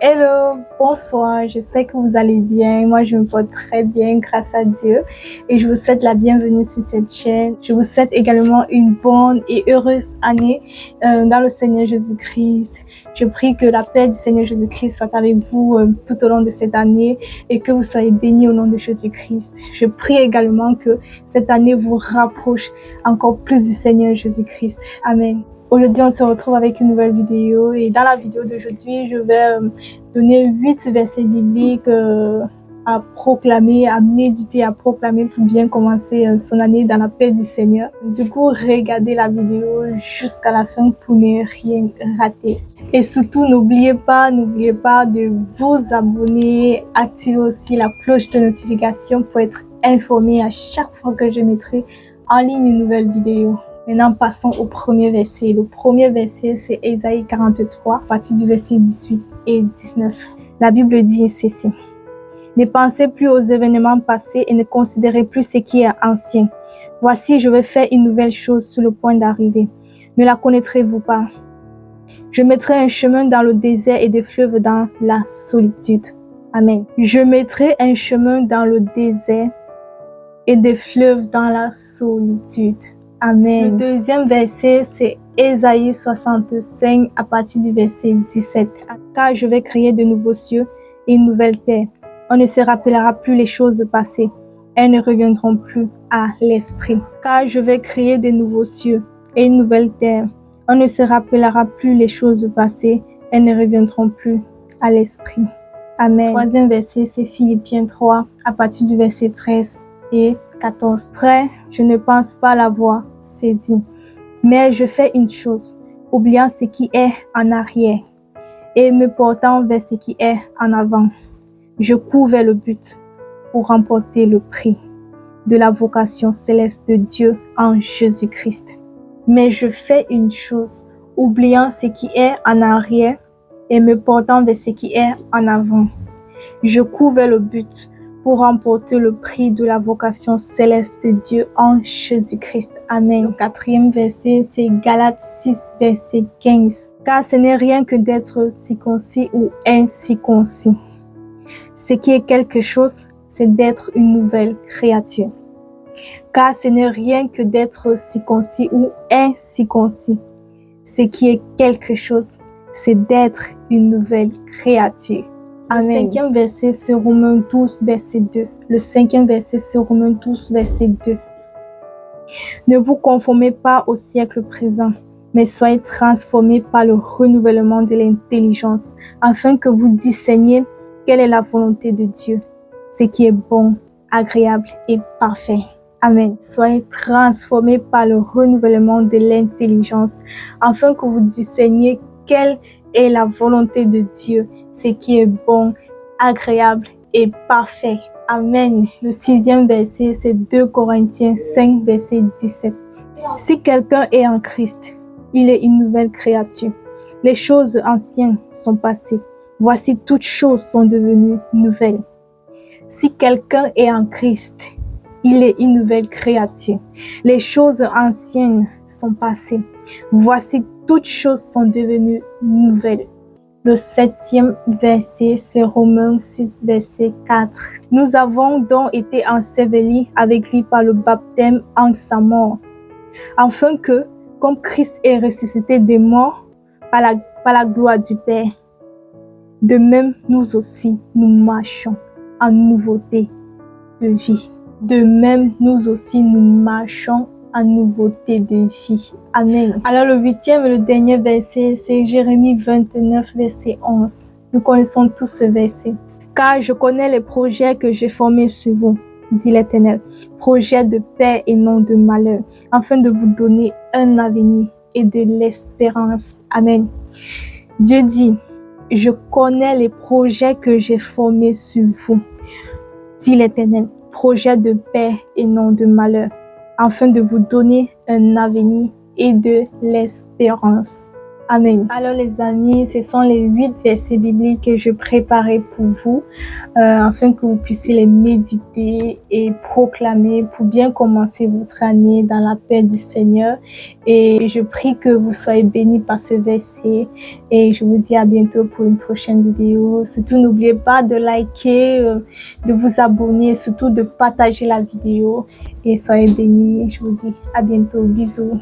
Hello, bonsoir, j'espère que vous allez bien. Moi, je me porte très bien grâce à Dieu et je vous souhaite la bienvenue sur cette chaîne. Je vous souhaite également une bonne et heureuse année dans le Seigneur Jésus-Christ. Je prie que la paix du Seigneur Jésus-Christ soit avec vous tout au long de cette année et que vous soyez bénis au nom de Jésus-Christ. Je prie également que cette année vous rapproche encore plus du Seigneur Jésus-Christ. Amen. Aujourd'hui, on se retrouve avec une nouvelle vidéo et dans la vidéo d'aujourd'hui, je vais donner 8 versets bibliques à proclamer, à méditer, à proclamer pour bien commencer son année dans la paix du Seigneur. Du coup, regardez la vidéo jusqu'à la fin pour ne rien rater. Et surtout, n'oubliez pas de vous abonner, activer aussi la cloche de notification pour être informé à chaque fois que je mettrai en ligne une nouvelle vidéo. Maintenant, passons au premier verset. Le premier verset, c'est Ésaïe 43, à partir du verset 18 et 19. La Bible dit ceci. Ne pensez plus aux événements passés et ne considérez plus ce qui est ancien. Voici, je vais faire une nouvelle chose sur le point d'arriver. Ne la connaîtrez-vous pas? Je mettrai un chemin dans le désert et des fleuves dans la solitude. Amen. Je mettrai un chemin dans le désert et des fleuves dans la solitude. Amen. Le deuxième verset, c'est Ésaïe 65 à partir du verset 17. Car je vais créer de nouveaux cieux et une nouvelle terre. On ne se rappellera plus les choses passées. Elles ne reviendront plus à l'esprit. Car je vais créer de nouveaux cieux et une nouvelle terre. On ne se rappellera plus les choses passées. Elles ne reviendront plus à l'esprit. Amen. Le troisième verset, c'est Philippiens 3 à partir du verset 13 et 14. Frère, je ne pense pas l'avoir saisi, mais je fais une chose, oubliant ce qui est en arrière et me portant vers ce qui est en avant. Je cours vers le but pour remporter le prix de la vocation céleste de Dieu en Jésus-Christ. Mais je fais une chose, oubliant ce qui est en arrière et me portant vers ce qui est en avant. Je cours vers le but pour remporter le prix de la vocation céleste de Dieu en Jésus-Christ. Amen. Le quatrième verset, c'est Galates 6, verset 15. Car ce n'est rien que d'être circoncis ou incirconcis. Ce qui est quelque chose, c'est d'être une nouvelle créature. Car ce n'est rien que d'être circoncis ou incirconcis. Ce qui est quelque chose, c'est d'être une nouvelle créature. Amen. Le cinquième verset, c'est Romains 12, verset 2. Le cinquième verset, c'est Romains 12, verset 2. Ne vous conformez pas au siècle présent, mais soyez transformés par le renouvellement de l'intelligence, afin que vous discerniez quelle est la volonté de Dieu, ce qui est bon, agréable et parfait. Amen. Soyez transformés par le renouvellement de l'intelligence, afin que vous discerniez quelle est la volonté de Dieu, ce qui est bon, agréable et parfait. Amen. Le sixième verset, c'est 2 Corinthiens 5, verset 17. Si quelqu'un est en Christ, il est une nouvelle créature. Les choses anciennes sont passées. Voici, toutes choses sont devenues nouvelles. Si quelqu'un est en Christ, il est une nouvelle créature. Les choses anciennes sont passées. Voici, toutes choses sont devenues nouvelles. Le septième verset, c'est Romains 6, verset 4. Nous avons donc été ensevelis avec lui par le baptême en sa mort, afin que, comme Christ est ressuscité des morts par la gloire du Père, de même nous aussi, nous marchons en nouveauté de vie. De même, nous aussi, nous marchons en nouveauté de vie. Amen. Alors, le huitième et le dernier verset, c'est Jérémie 29, verset 11. Nous connaissons tous ce verset. Car je connais les projets que j'ai formés sur vous, dit l'Éternel. Projets de paix et non de malheur, afin de vous donner un avenir et de l'espérance. Amen. Dieu dit, je connais les projets que j'ai formés sur vous, dit l'Éternel. Projet de paix et non de malheur, afin de vous donner un avenir et de l'espérance. Amen. Alors les amis, ce sont les 8 versets bibliques que je préparais pour vous, afin que vous puissiez les méditer et proclamer pour bien commencer votre année dans la paix du Seigneur. Et je prie que vous soyez bénis par ce verset. Et je vous dis à bientôt pour une prochaine vidéo. Surtout, n'oubliez pas de liker, de vous abonner, surtout de partager la vidéo. Et soyez bénis. Je vous dis à bientôt. Bisous.